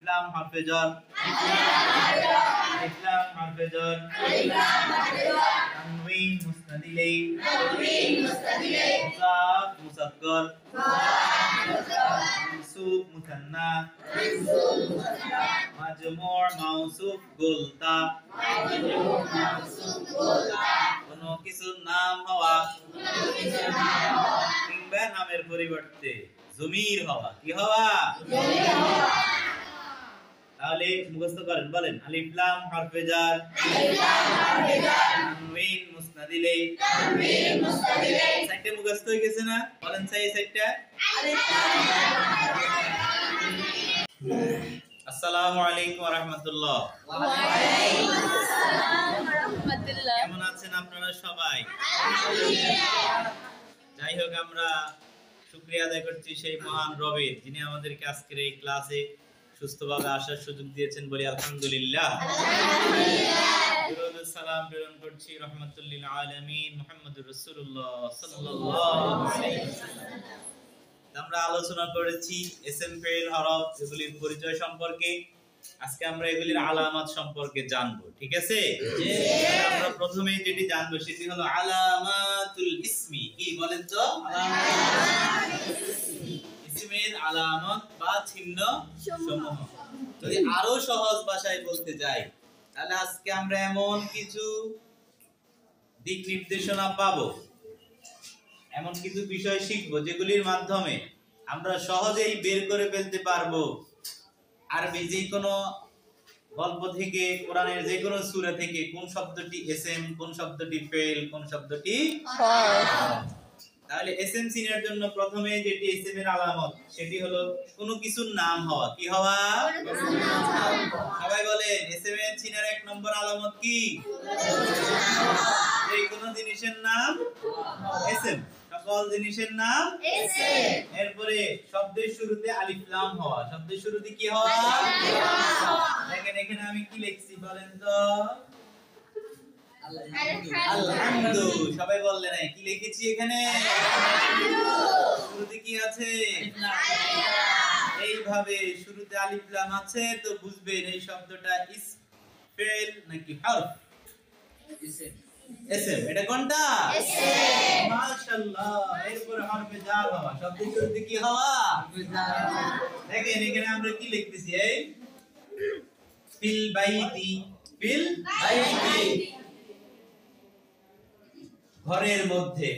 লাম হরফে jar আলিফ লাম হরফে jar তানওয়িন মুস্তাদিলে মুযাফ মুযাক্কার মানসুব মুসান্না মাজমু' মাউসুফ গোলতা কোনো কিছুর নাম হওয়া কিংবা নামের পরিবর্তে জমির হওয়া কি হওয়া তাহলে মুখস্থ করেন বলেন আলিফ লাম হরফে jar তানওয়িন মুস্তাদিলে সাইটে মুখস্থ হয়ে গেছে না বলেন সাইটটা আসসালামু আলাইকুম ওয়া রাহমাতুল্লাহ ওয়া আলাইকুম আসসালাম ওয়া রাহমাতুল্লাহ কেমন আছেন আপনারা সবাই আলহামদুলিল্লাহ যাই হোক আমরা শুকরিয়া আদায় করছি সেই মহান রবের যিনি আমাদেরকে আজকের এই ক্লাসে সুস্থভাবে আসার সুযোগ দিয়েছেন বলি আলহামদুলিল্লাহ আলহামদুলিল্লাহ সালাম প্রেরণ করছি রাহমাতুল লিল আলামিন মুহাম্মদুর রাসূলুল্লাহ সাল্লাল্লাহু আলাইহি ওয়াসাল্লাম আমরা আলোচনা করেছি ইসম ফাইল হরফ এগুলির পরিচয় সম্পর্কে আজকে আমরা এগুলির আলামত সম্পর্কে জানবো ঠিক আছে জি আমরা প্রথমে যেটি জানবো সেটি হলো আলামাতুল ইসমি কি বলেন তো আলামাতুল ইসমি ইসমের আলামত বা চিহ্ন সমূহ যদি আরো সহজ ভাষায় বলতে যাই তাহলে আজকে আমরা এমন কিছু দিক নির্দেশনা পাবো এমন কিছু বিষয় শিখবো যেগুলির মাধ্যমে আমরা সহজেই বের করে ফেলতে পারবো আরবি যে কোনো গল্প থেকে কোরআনের যে কোনো সূরা থেকে কোন শব্দটি ইসম কোন শব্দটি ফাইল কোন শব্দটি হরফ তাহলে ইসম চিনার জন্য প্রথমে যেটি ইসমের আলামত সেটি হলো কোনো কিছুর নাম হওয়া কি হওয়া সবাই বলেন ইসমের চিনার এক নম্বর আলামত কি এই কোন জিনিসের নাম ইসম সকল জিনিসের নাম ইসম এরপরে শব্দের শুরুতে আলিফ লাম হওয়া শব্দের শুরুতে কি হওয়া দেখেন এখানে আমি কি লিখছি বলেন তো আলহামদু সবাই বললেন কি লিখেছি এখানে শুরুতে কি আছে এইভাবে শুরুতে আলিফ লাম আছে তো বুঝবেন এই শব্দটা ফাইল নাকি হরফ ইসম ইসম এটা কোনটা ইসম মাশাআল্লাহ এরপর হরফে জার হওয়া শব্দের শুরুতে কি হওয়া দেখেন এখানে আমরা কি লিখতেছি এই ফিল বাইতি ঘরের মধ্যে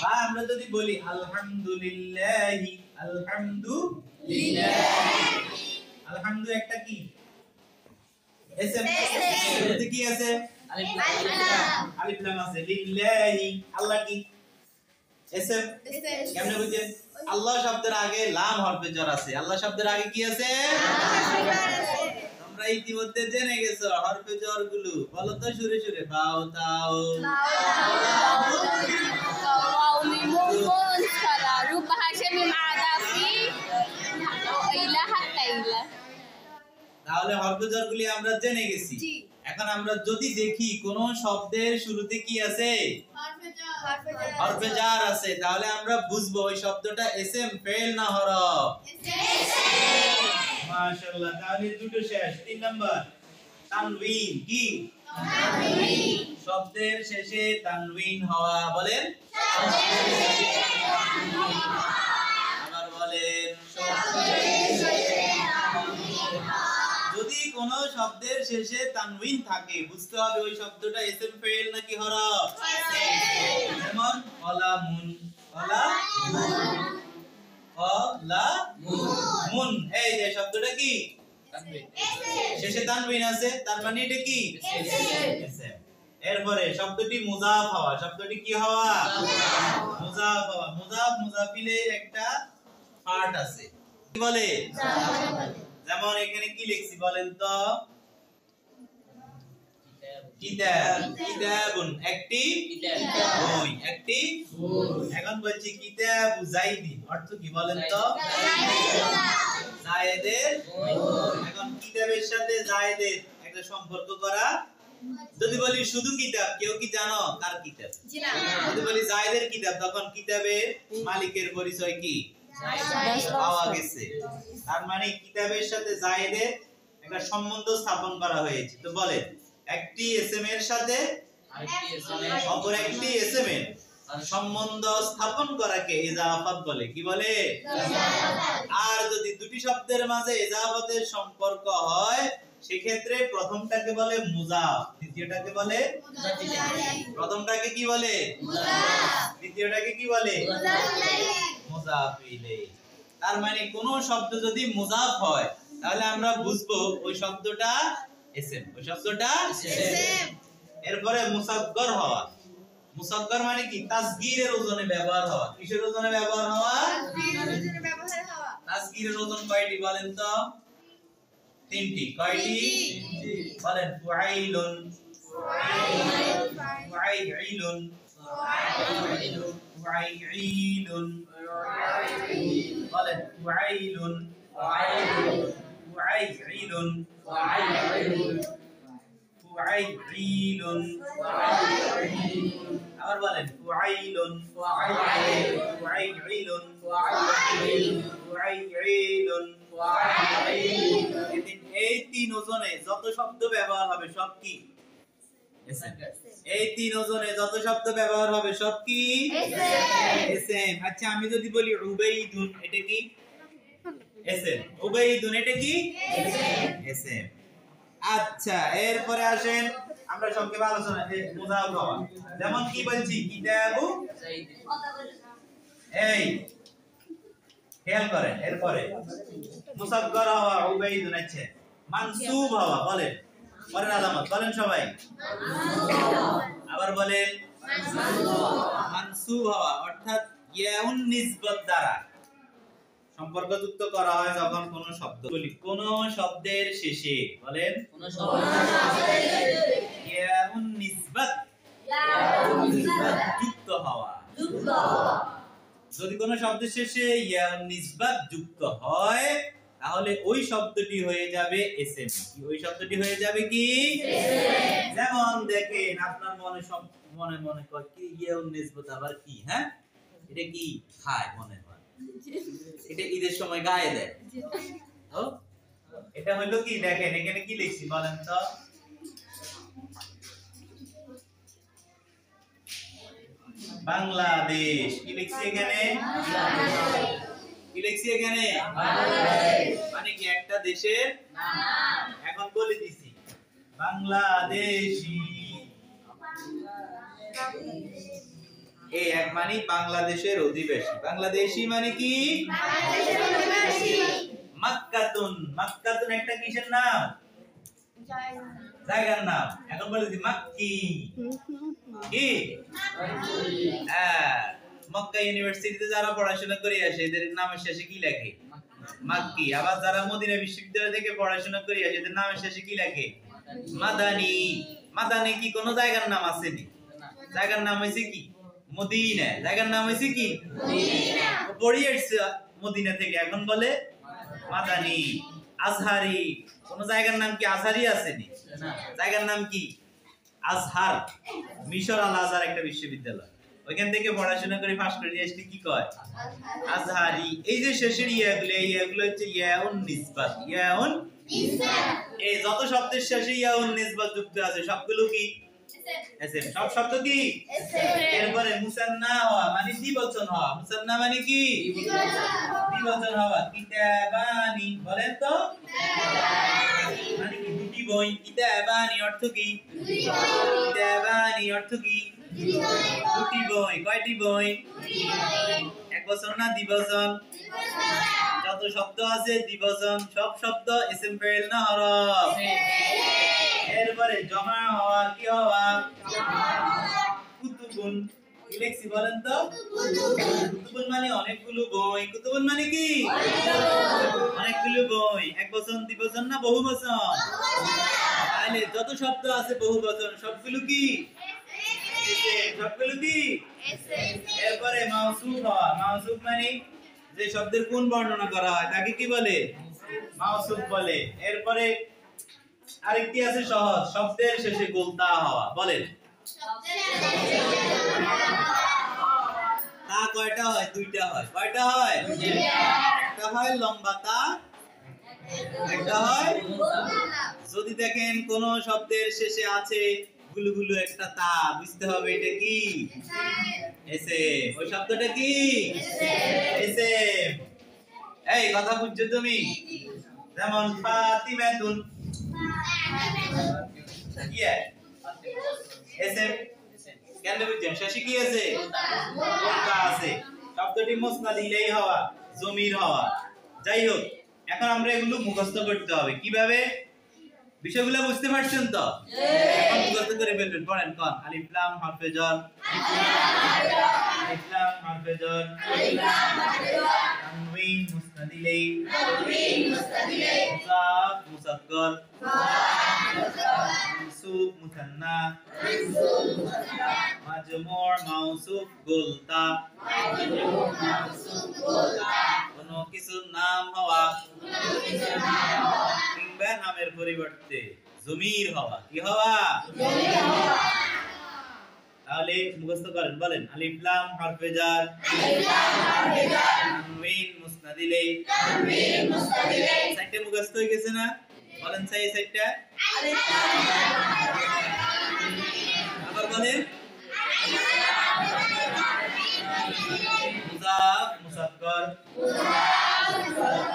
বা আমরা যদি বলি আলহামদুলিল্লাহি আলহামদু একটা কি ইসম এতে কি আছে আলিফ লাম আছে লিল্লাহি আল্লাহ কি ইসম কেমনে বুঝেন আল্লাহ শব্দের আগে লাম হরফে jar আছে আল্লাহ শব্দের আগে কি আছে তোমরা ইতিমধ্যে জেনে গেছো হরফে jar গুলো বলো তো সুরে সুরে বাও তাও তাহলে হরফে jar গুলি আমরা জেনে গেছি এখন আমরা যদি দেখি কোন শব্দের শুরুতে কি আছে হরফে jar আছে তাহলে আমরা বুঝবো ওই শব্দটা ইসম ফাইল না হরফ মাশাআল্লাহ তাহলে দুটো শেষ 3 নাম্বার তানওয়িন কি শব্দের শেষে তানওয়িন হওয়া বলেন আবার বলেন যদি কোন শব্দের শেষে তানওয়িন থাকে বুঝতে হবে ওই শব্দটা ইসম ফাইল নাকি হরফ যেমন কলামুন কলামুন এই যে শব্দটা কি শেষে তানওয়িন আছে তার মানে এটা কি ইসম এরপরে শব্দটি মুযাফ হওয়া শব্দটি কি হওয়া মুযাফ হওয়া মুযাফিলের একটা পার্ট আছে কি বলে যেমন এখানে কি লিখছি বলেন তো কিতাবুন একটি বই একটি এখন বলছি কিতাবু যাইদিন অর্থ কি বলেন তো যায়েদের এখন কিতাবের সাথে যায়েদের একটা সম্পর্ক করা যদি বলি শুধু কিতাব কেউ কি জানো কার কিতাব যদি বলি যায়েদের কিতাব তখন কিতাবের মালিকের পরিচয় কি পাওয়া গেছে। তার মানে কিতাবের সাথে জায়েদের একটা সম্বন্ধ স্থাপন করা হয়েছে। তো বলে একটি এসএম এর সাথে অপর একটি এসএম এর সম্বন্ধ স্থাপন করাকে ইজাফাত বলে। কি বলে? আর যদি দুটি শব্দের মাঝে ইজাফাতের সম্পর্ক হয় সেক্ষেত্রে প্রথমটাকে বলে মুজাফ, দ্বিতীয়টাকে বলে প্রথমটাকে কি বলে? দ্বিতীয়টাকে কি বলে? মুজাফ ইলাইহি। তার মানে কোন শব্দ যদি মুজাফ হয় তাহলে আমরা বুঝবো ওই শব্দটা ইসম, ওই শব্দটা ইসম। এরপরে মুসাগগর হওয়া, মুসাগগর মানে কি? তাসগীরের ওজনে ব্যবহার হওয়া। কিসের ওজনে ব্যবহার হওয়া? তাসগীরের ওজনে ব্যবহার হওয়া। তাসগীরের ওজন কয়টি বলেন তো? তিনটি। কয়টি? বলেন ফুআইলুন, ফুআইলুন, ফুআইলুন, বলেন ফুআইলুন, ফুআইলুন, ফুআইলুন, আবার বলেন ফুআইলুন, ফুআইলুন, ফুআইলুন। এই তিন ওজনে যত শব্দ ব্যবহার হবে সব কি? এই তিন ওজনে যত শব্দ ব্যবহার হবে সব কি? ইসম। আচ্ছা আমি যদি বলি উবাইদুন, এটা কি? ইসম। উবাইদুন এটা কি? ইসম। আচ্ছা এরপরে আসেন আমরা সংক্ষেপে আলোচনা মুজাফ হওয়া। যেমন কি বলছি? কিতাবু, এই খেয়াল করেন। এরপরে মুসাগগর হওয়া উবাইদুন। আছে মানসুব হওয়া, বলেন পরের আলামত বলেন সবাই। আবার বলেন মানসুব হওয়া, অর্থাৎ ইয়াউন নিসবত দ্বারা সম্পর্কযুক্ত করা হয় যখন কোন শব্দ, বলি কোন শব্দের শেষে, বলেন কোন শব্দের শেষে ইয়াউন নিসবত যুক্ত হওয়া, যুক্ত হওয়া। যদি কোন শব্দের শেষে ইয়াউন নিসবত যুক্ত হয় তাহলে ওই শব্দটি হয়ে যাবে ইসম। কি ওই শব্দটি হয়ে যাবে কি? ইসম। যেমন দেখেন আপনার মনে সব মনে মনে কয় কি ইয়াউন নিসবত আবার কি? হ্যাঁ এটা কি খায় মনে হয়, এটা ঈদের সময় গায়ে দেয়। তো এটা হলো কি? দেখেন এখানে কি লিখছি বলেন তো? বাংলাদেশ। কি লিখছি এখানে? কি লিখছি এখানে? মানে কি একটা দেশের নাম। এখন বলে দিছি বাংলাদেশী, এই এক মানে বাংলাদেশের অধিবাসী। বাংলাদেশী মানে কি? বাংলাদেশের অধিবাসী। মক্কাতুন, মক্কাতুন একটা কিসের নাম? জায়গার নাম। এখন বলে দিই মক্কি। কি? হ্যাঁ মক্কা ইউনিভার্সিটিতে যারা পড়াশোনা করে আসে এদের নামের শেষে কি লেখে? মাক্কি। আবার যারা মদিনা বিশ্ববিদ্যালয় থেকে পড়াশোনা করে আসে এদের নামের শেষে কি লেখে? মাদানী। মাদানী কি কোনো জায়গার নাম আছে নি? জায়গার নাম হইছে কি? মদিনা। জায়গার নাম হইছে কি? মদিনা। পড়ি আসছে মদিনা থেকে, এখন বলে মাদানী। আজহারি, কোন জায়গার নাম কি আজহারি আছে নি? জায়গার নাম কি? আজহার। মিশর আল আজহার একটা বিশ্ববিদ্যালয়, ওইখান থেকে পড়াশোনা করে পাস করে আসলে কি কয়? আজহারি। এই যে শেষের ইয়াগুলো, এই ইয়াগুলো হচ্ছে ইয়াউন নিসবাত। ইয়াউন নিসবাত। এই যত শব্দের শেষে ইয়াউন নিসবাত যুক্ত আছে সবগুলো কি? ইসম। সব শব্দ কি? ইসম। এরপরে মুসান্না হওয়া মানে দ্বিবচন হওয়া। মুসান্না মানে কি? দ্বিবচন হওয়া। কিতাবানি, বলেন তো কিতাবানি মানে কি? দুটি বই। কিতাবানি অর্থ কি? দুটি বই। কিতাবানি অর্থ কি? দুটি বই। কয়টি বই? দুটি বই। এক বচন না দ্বিবচন? যত শব্দ আছে দ্বিবচন। সব শব্দ ইসম ফাইল না হরফ? এরপরে জমা হওয়া। কি হওয়া? কুতুবুন। কি লিখছি বলেন তো? কুতুবুন মানে অনেকগুলো বই। কুতুবুন মানে কি? অনেকগুলো বই। এক বচন দ্বিবচন না বহু বচন? তাহলে যত শব্দ আছে বহু বচন সবগুলো কি? সবগুলো কি? এরপরে মাউসুফ হওয়া। মাউসুফ মানে যে শব্দের কোন বর্ণনা করা হয় তাকে কি বলে? মাউসুফ বলে। এরপরে আরেকটি আছে সহজ, শব্দের শেষে গোলতা হওয়া। বলেন তা কয়টা হয়? দুইটা হয়। কয়টা হয়? একটা হয় লম্বা তা, একটা হয়। যদি দেখেন কোন শব্দের শেষে আছে গুলুগুলু একটা তা, বুঝতে হবে এটা কি? এসএম। ওই শব্দটা কি? এসএম। এই কথা বুঝছো তুমি? যেমন ফাতিমাতুন, কি এসএম। কেন বুঝছেন? শেষে কি আছে? তা আছে। শব্দটি মুসনাদ ইলাইহি হওয়া, জমির হওয়া। যাই হোক, এখন আমরা এগুলো মুখস্থ করতে হবে। কিভাবে? বিষয়গুলো বুঝতে পারছেন তো? এখন মুখস্থ করে ফেলবেন। পড়েন কোন? আলিফ লাম হরফে jar, আলিফ লাম হরফে jar, তানওয়িন মুসনাদ ইলাইহি, মুযাফ মুসাক্কার, মানসুব মুসান্না, মাজমুর মাউসুফ গুলতা, কোন কিছুর নাম হওয়া কিংবা নামের পরিবর্তে জমির হওয়া। কি হওয়া? তাহলে মুখস্থ করেন। বলেন আলিফ লাম হরফে jar, তানওয়িন মুসনাদ ইলাইহি। সাইটটা মুখস্থ হয়ে গেছে না? বলেন সেই সাইটটা আবার বলেন। মুযাফ মুসাক্কার,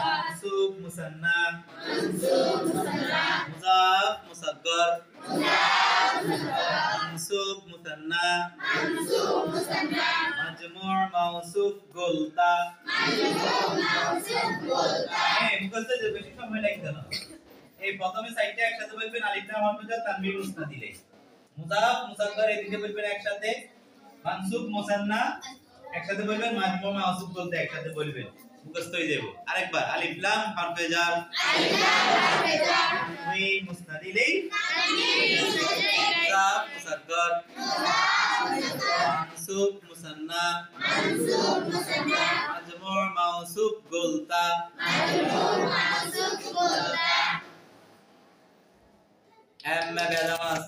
মানসুব মুসান্না, মুযাফ মুসাক্কার, মানসুব মুসান্না, মাজমুর মাউসুফ গুলতা। এই মুখস্থ যে বেশি সময় লাগবে না। এই প্রথমে সাইডটা একসাথে বলবেন আলিফ লাম হরফে jar, তানবীর মুসনাদ ইলাইহি। মুযাফ মুসাক্কার এই দিকে বলবেন একসাথে, মানসুব মুসান্না একসাথে বলবেন, মাজমুর মাউসুফ গুলতা একসাথে বলবেন। মুখস্থ হয়ে যাবে। আরেকবার আলিফ লাম হরফে jar, তানবীর মুসনাদ ইলাইহি, মুযাফ মুসাক্কার, মানসুব মুসান্না, মাজমুর মাউসুফ গুলতা। এম্মা বেদামাস